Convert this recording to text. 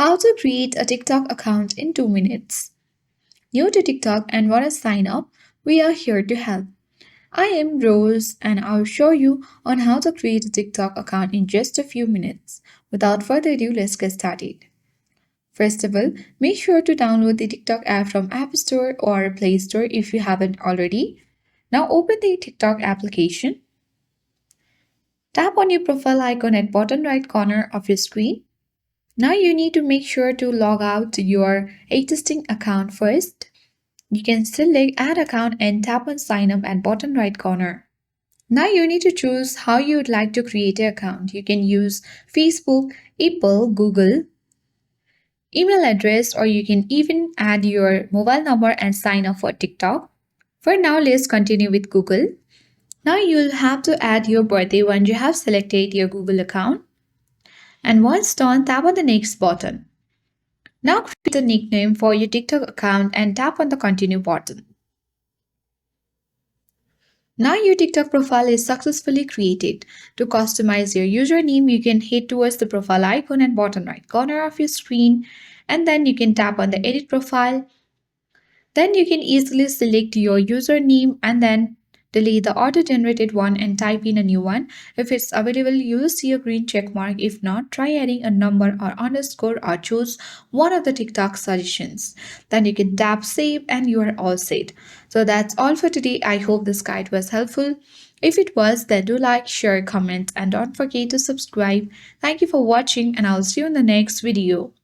How to create a TikTok account in 2 minutes. New to TikTok and want to sign up? We are here to help. I am Rose and I'll show you on how to create a TikTok account in just a few minutes. Without further ado, let's get started. First of all, make sure to download the TikTok app from App Store or Play Store if you haven't already. Now open the TikTok application. Tap on your profile icon at bottom right corner of your screen. Now you need to make sure to log out your existing account first. You can select add account and tap on sign up at bottom right corner. Now you need to choose how you would like to create an account. You can use Facebook, Apple, Google, email address, or you can even add your mobile number and sign up for TikTok. For now, let's continue with Google. Now you'll have to add your birthday once you have selected your Google account. And once done, tap on the next button. Now create a nickname for your TikTok account and tap on the continue button. Now your TikTok profile is successfully created. To customize your username, you can head towards the profile icon at bottom right corner of your screen and then you can tap on the edit profile. Then you can easily select your username and then delete the auto-generated one and type in a new one. If it's available, you'll see a green check mark. If not, try adding a number or underscore or choose one of the TikTok suggestions. Then you can tap save and you are all set. So that's all for today. I hope this guide was helpful. If it was, then do like, share, comment, and don't forget to subscribe. Thank you for watching and I'll see you in the next video.